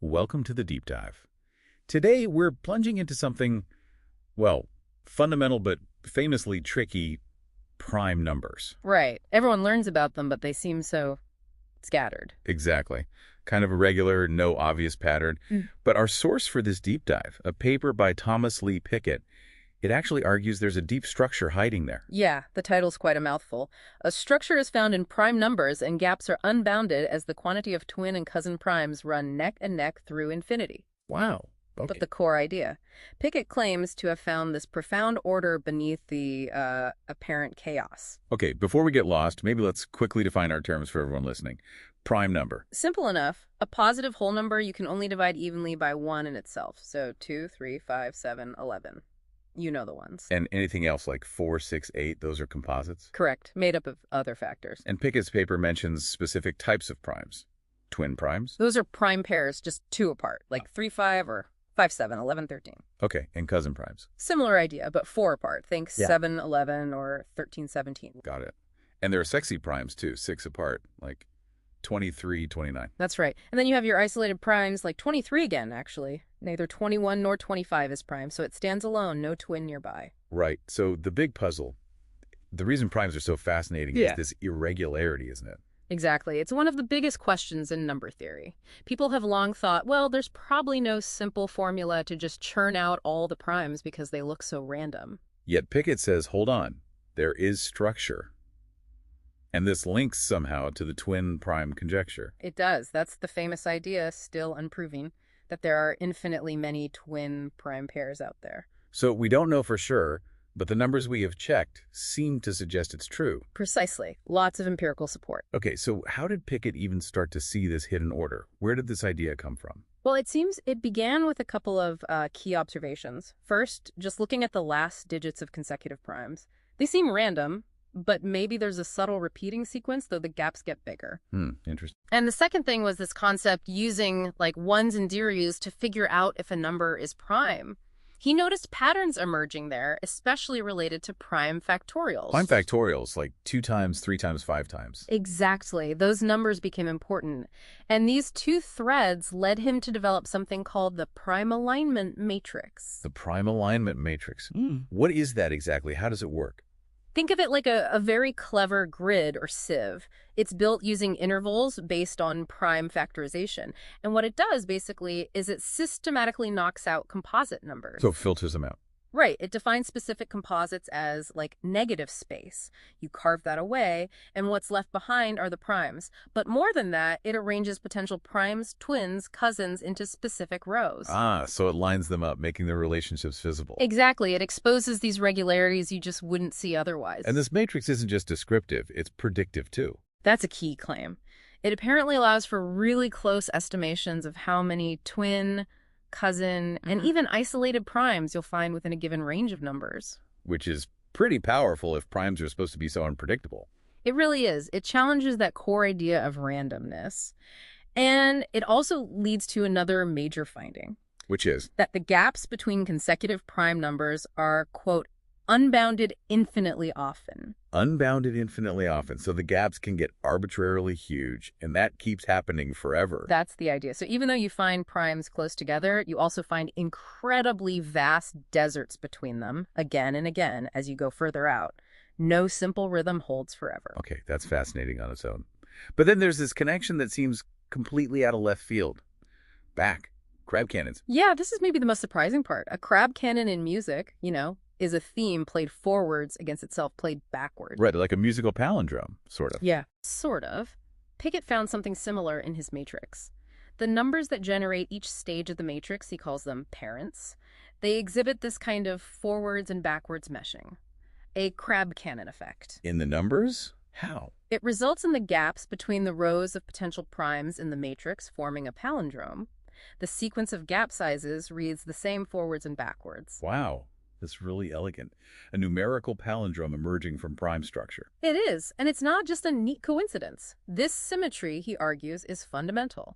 Welcome to the Deep Dive. Today, we're plunging into something, well, fundamental but famously tricky: prime numbers. Right. Everyone learns about them, but they seem so scattered. Exactly. Kind of a regular, no obvious pattern. But our source for this deep dive, a paper by Thomas Lee Pickett, it actually argues there's a deep structure hiding there. Yeah, the title's quite a mouthful. A structure is found in prime numbers, and gaps are unbounded as the quantity of twin and cousin primes run neck and neck through infinity. Wow. Okay. But the core idea. Pickett claims to have found this profound order beneath the apparent chaos. Okay, before we get lost, maybe let's quickly define our terms for everyone listening. Prime number. Simple enough. A positive whole number you can only divide evenly by 1 in itself. So 2, 3, 5, 7, 11. You know the ones. And anything else like 4, 6, 8, those are composites? Correct. Made up of other factors. And Pickett's paper mentions specific types of primes. Twin primes? Those are prime pairs, just 2 apart, like 3, 5 or 5, 7, 11, 13. Okay, and cousin primes. Similar idea, but 4 apart. Think Yeah. 7, 11 or 13, 17. Got it. And there are sexy primes too, 6 apart, like 23, 29. That's right. And then you have your isolated primes, like 23 again, actually. Neither 21 nor 25 is prime, so it stands alone, no twin nearby. Right, so the big puzzle, the reason primes are so fascinating is this irregularity, isn't it? Exactly. It's one of the biggest questions in number theory. People have long thought, well, there's probably no simple formula to just churn out all the primes because they look so random. Yet Pickett says, hold on, there is structure. And this links somehow to the twin prime conjecture. It does. That's the famous idea, still unproven, that there are infinitely many twin prime pairs out there. So we don't know for sure, but the numbers we have checked seem to suggest it's true. Precisely. Lots of empirical support. Okay, so how did Pickett even start to see this hidden order? Where did this idea come from? Well, it seems it began with a couple of key observations. First, just looking at the last digits of consecutive primes. They seem random, but maybe there's a subtle repeating sequence, though the gaps get bigger. Interesting. And the second thing was this concept using like ones and zeros to figure out if a number is prime. He noticed patterns emerging there, especially related to prime factorials. Prime factorials, like 2 times, 3 times, 5 times. Exactly. Those numbers became important. And these 2 threads led him to develop something called the prime alignment matrix. The prime alignment matrix. What is that exactly? How does it work? Think of it like a very clever grid or sieve. It's built using intervals based on prime factorization. And what it does, basically, is it systematically knocks out composite numbers. So it filters them out. Right. It defines specific composites as, like, negative space. You carve that away, and what's left behind are the primes. But more than that, it arranges potential primes, twins, cousins into specific rows. So it lines them up, making their relationships visible. Exactly. It exposes these regularities you just wouldn't see otherwise. And this matrix isn't just descriptive, it's predictive too. That's a key claim. It apparently allows for really close estimations of how many twin, cousin, and even isolated primes you'll find within a given range of numbers. Which is pretty powerful if primes are supposed to be so unpredictable. It really is. It challenges that core idea of randomness. And it also leads to another major finding. Which is? That the gaps between consecutive prime numbers are, quote, unbounded infinitely often. Unbounded infinitely often. So the gaps can get arbitrarily huge, and that keeps happening forever. That's the idea. So even though you find primes close together, you also find incredibly vast deserts between them again and again as you go further out. No simple rhythm holds forever. Okay, that's fascinating on its own. But then there's this connection that seems completely out of left field. Crab cannons. Yeah, this is maybe the most surprising part. A crab cannon in music, is a theme played forwards against itself played backwards. Right, like a musical palindrome, sort of. Yeah. Sort of. Pickett found something similar in his matrix. The numbers that generate each stage of the matrix, he calls them parents, they exhibit this kind of forwards and backwards meshing. A crab cannon effect. In the numbers? How? It results in the gaps between the rows of potential primes in the matrix forming a palindrome. The sequence of gap sizes reads the same forwards and backwards. Wow. That's really elegant. A numerical palindrome emerging from prime structure. It is, and it's not just a neat coincidence. This symmetry, he argues, is fundamental.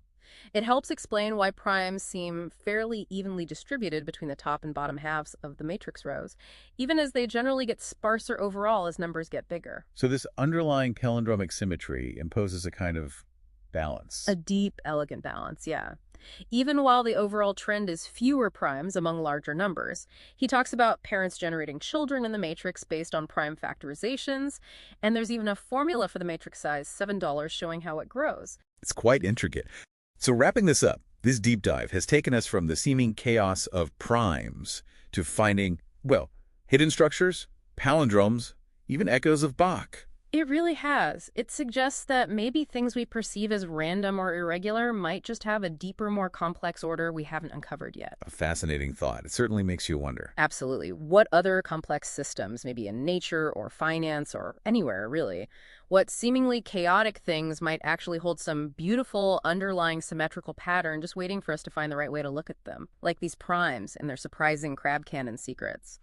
It helps explain why primes seem fairly evenly distributed between the top and bottom halves of the matrix rows, even as they generally get sparser overall as numbers get bigger. So this underlying palindromic symmetry imposes a kind of balance. A deep, elegant balance, yeah. even while the overall trend is fewer primes among larger numbers. He talks about parents generating children in the matrix based on prime factorizations, and there's even a formula for the matrix size, $7, showing how it grows. It's quite intricate. So wrapping this up, this deep dive has taken us from the seeming chaos of primes to finding, well, hidden structures, palindromes, even echoes of Bach. It really has. It suggests that maybe things we perceive as random or irregular might just have a deeper, more complex order we haven't uncovered yet. A fascinating thought. It certainly makes you wonder. Absolutely. What other complex systems, maybe in nature or finance or anywhere, really, what seemingly chaotic things might actually hold some beautiful underlying symmetrical pattern just waiting for us to find the right way to look at them, like these primes and their surprising crab cannon secrets.